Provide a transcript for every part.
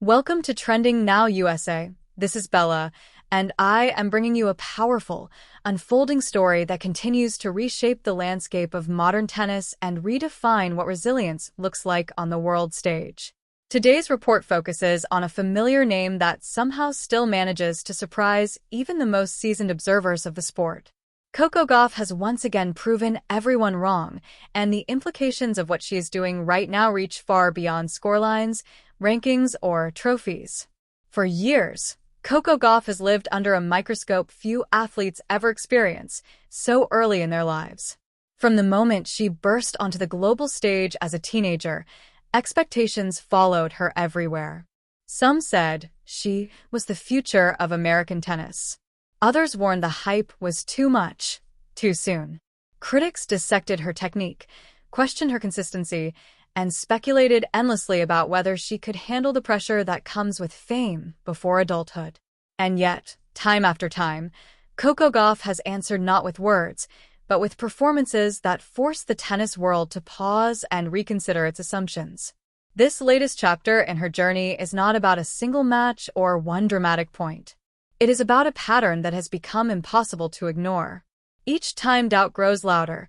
Welcome to Trending Now USA. This is Bella, and I am bringing you a powerful, unfolding story that continues to reshape the landscape of modern tennis and redefine what resilience looks like on the world stage. Today's report focuses on a familiar name that somehow still manages to surprise even the most seasoned observers of the sport. Coco Gauff has once again proven everyone wrong, and the implications of what she is doing right now reach far beyond scorelines, rankings, or trophies. For years, Coco Gauff has lived under a microscope few athletes ever experience so early in their lives. From the moment she burst onto the global stage as a teenager, expectations followed her everywhere. Some said she was the future of American tennis. Others warned the hype was too much, too soon. Critics dissected her technique, questioned her consistency, and speculated endlessly about whether she could handle the pressure that comes with fame before adulthood. And yet, time after time, Coco Gauff has answered not with words, but with performances that force the tennis world to pause and reconsider its assumptions. This latest chapter in her journey is not about a single match or one dramatic point. It is about a pattern that has become impossible to ignore. Each time doubt grows louder,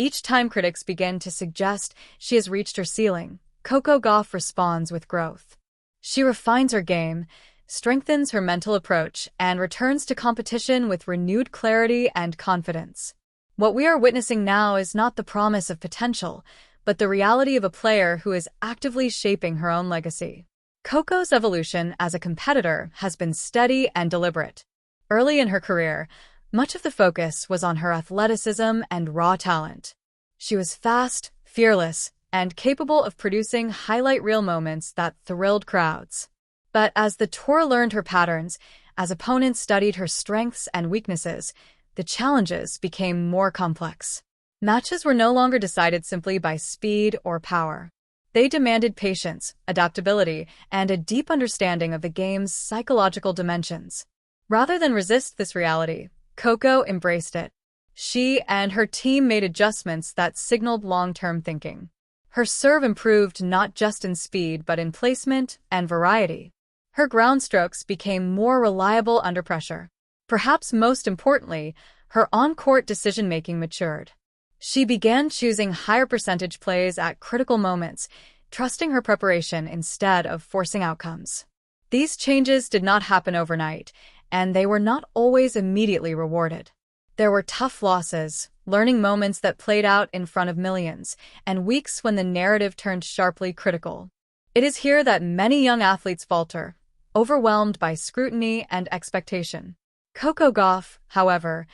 each time critics begin to suggest she has reached her ceiling, Coco Gauff responds with growth. She refines her game, strengthens her mental approach, and returns to competition with renewed clarity and confidence. What we are witnessing now is not the promise of potential, but the reality of a player who is actively shaping her own legacy. Coco's evolution as a competitor has been steady and deliberate. Early in her career, much of the focus was on her athleticism and raw talent. She was fast, fearless, and capable of producing highlight reel moments that thrilled crowds. But as the tour learned her patterns, as opponents studied her strengths and weaknesses, the challenges became more complex. Matches were no longer decided simply by speed or power. They demanded patience, adaptability, and a deep understanding of the game's psychological dimensions. Rather than resist this reality, Coco embraced it. She and her team made adjustments that signaled long-term thinking. Her serve improved not just in speed but in placement and variety. Her ground strokes became more reliable under pressure. Perhaps most importantly, her on-court decision-making matured. She began choosing higher percentage plays at critical moments, trusting her preparation instead of forcing outcomes. These changes did not happen overnight, and they were not always immediately rewarded. There were tough losses, learning moments that played out in front of millions, and weeks when the narrative turned sharply critical. It is here that many young athletes falter, overwhelmed by scrutiny and expectation. Coco Gauff, however,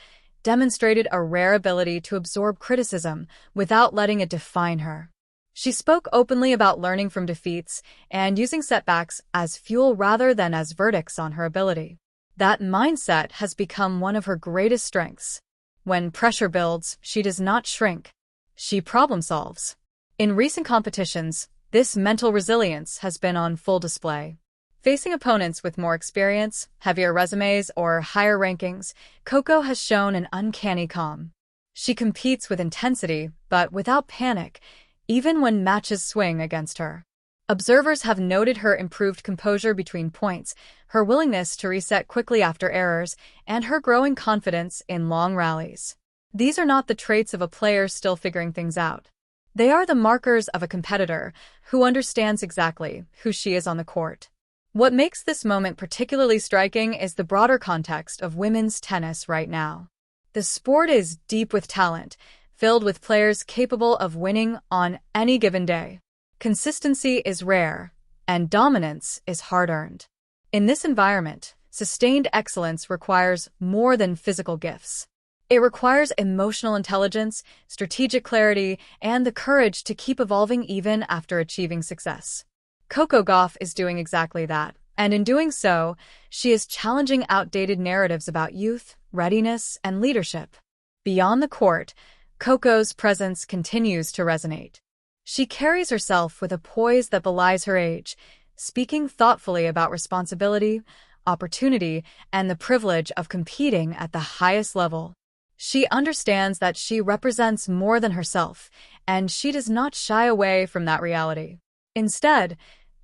demonstrated a rare ability to absorb criticism without letting it define her. She spoke openly about learning from defeats and using setbacks as fuel rather than as verdicts on her ability. That mindset has become one of her greatest strengths. When pressure builds, she does not shrink. She problem solves. In recent competitions, this mental resilience has been on full display. Facing opponents with more experience, heavier resumes, or higher rankings, Coco has shown an uncanny calm. She competes with intensity, but without panic, even when matches swing against her. Observers have noted her improved composure between points, her willingness to reset quickly after errors, and her growing confidence in long rallies. These are not the traits of a player still figuring things out. They are the markers of a competitor who understands exactly who she is on the court. What makes this moment particularly striking is the broader context of women's tennis right now. The sport is deep with talent, filled with players capable of winning on any given day. Consistency is rare, and dominance is hard-earned. In this environment, sustained excellence requires more than physical gifts. It requires emotional intelligence, strategic clarity, and the courage to keep evolving even after achieving success. Coco Gauff is doing exactly that, and in doing so, she is challenging outdated narratives about youth, readiness, and leadership. Beyond the court, Coco's presence continues to resonate. She carries herself with a poise that belies her age, speaking thoughtfully about responsibility, opportunity, and the privilege of competing at the highest level. She understands that she represents more than herself, and she does not shy away from that reality. Instead,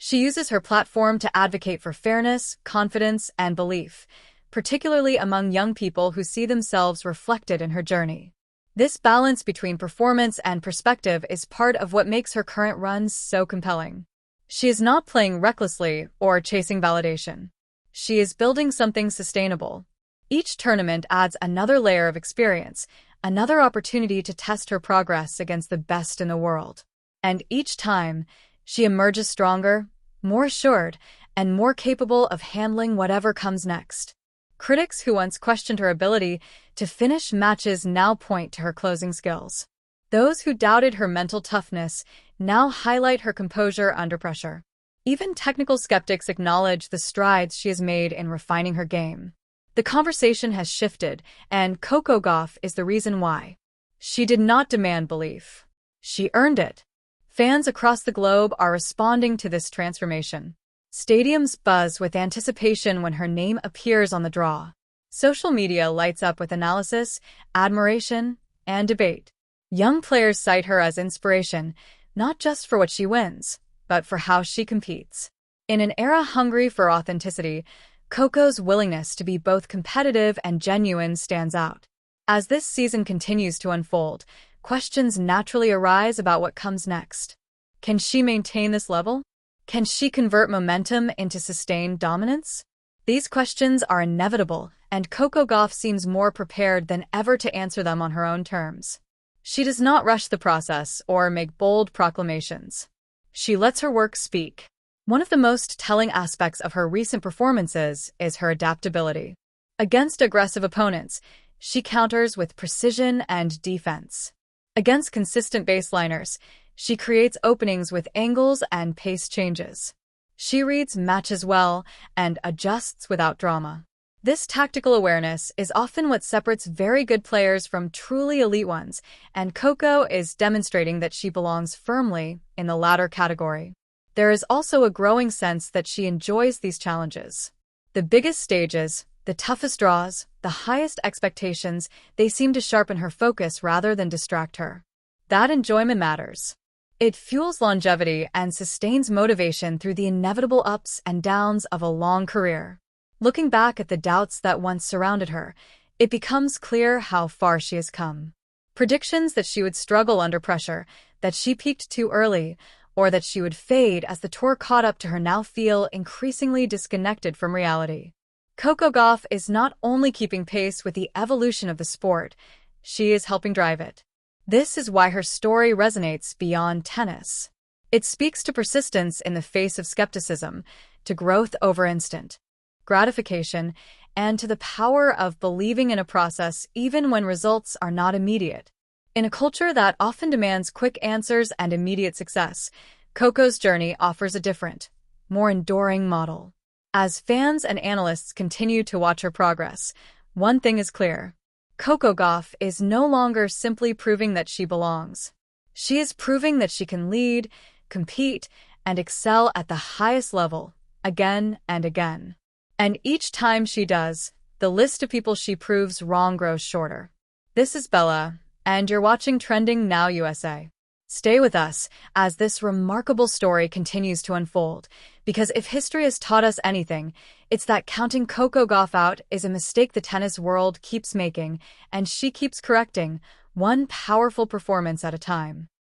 She uses her platform to advocate for fairness, confidence, and belief, particularly among young people who see themselves reflected in her journey. This balance between performance and perspective is part of what makes her current runs so compelling. She is not playing recklessly or chasing validation. She is building something sustainable. Each tournament adds another layer of experience, another opportunity to test her progress against the best in the world. And each time, she emerges stronger, more assured, and more capable of handling whatever comes next. Critics who once questioned her ability to finish matches now point to her closing skills. Those who doubted her mental toughness now highlight her composure under pressure. Even technical skeptics acknowledge the strides she has made in refining her game. The conversation has shifted, and Coco Gauff is the reason why. She did not demand belief. She earned it. Fans across the globe are responding to this transformation. Stadiums buzz with anticipation when her name appears on the draw. Social media lights up with analysis, admiration, and debate. Young players cite her as inspiration, not just for what she wins, but for how she competes. In an era hungry for authenticity, Coco's willingness to be both competitive and genuine stands out. As this season continues to unfold, questions naturally arise about what comes next. Can she maintain this level? Can she convert momentum into sustained dominance? These questions are inevitable, and Coco Gauff seems more prepared than ever to answer them on her own terms. She does not rush the process or make bold proclamations. She lets her work speak. One of the most telling aspects of her recent performances is her adaptability. Against aggressive opponents, she counters with precision and defense. Against consistent baseliners, she creates openings with angles and pace changes. She reads matches well and adjusts without drama. This tactical awareness is often what separates very good players from truly elite ones, and Coco is demonstrating that she belongs firmly in the latter category. There is also a growing sense that she enjoys these challenges. The biggest stages, the toughest draws, the highest expectations, they seem to sharpen her focus rather than distract her. That enjoyment matters. It fuels longevity and sustains motivation through the inevitable ups and downs of a long career. Looking back at the doubts that once surrounded her, it becomes clear how far she has come. Predictions that she would struggle under pressure, that she peaked too early, or that she would fade as the tour caught up to her now feel increasingly disconnected from reality. Coco Gauff is not only keeping pace with the evolution of the sport, she is helping drive it. This is why her story resonates beyond tennis. It speaks to persistence in the face of skepticism, to growth over instant gratification, and to the power of believing in a process even when results are not immediate. In a culture that often demands quick answers and immediate success, Coco's journey offers a different, more enduring model. As fans and analysts continue to watch her progress, one thing is clear. Coco Gauff is no longer simply proving that she belongs. She is proving that she can lead, compete, and excel at the highest level, again and again. And each time she does, the list of people she proves wrong grows shorter. This is Bella, and you're watching Trending Now USA. Stay with us as this remarkable story continues to unfold, because if history has taught us anything, it's that counting Coco Gauff out is a mistake the tennis world keeps making, and she keeps correcting, one powerful performance at a time.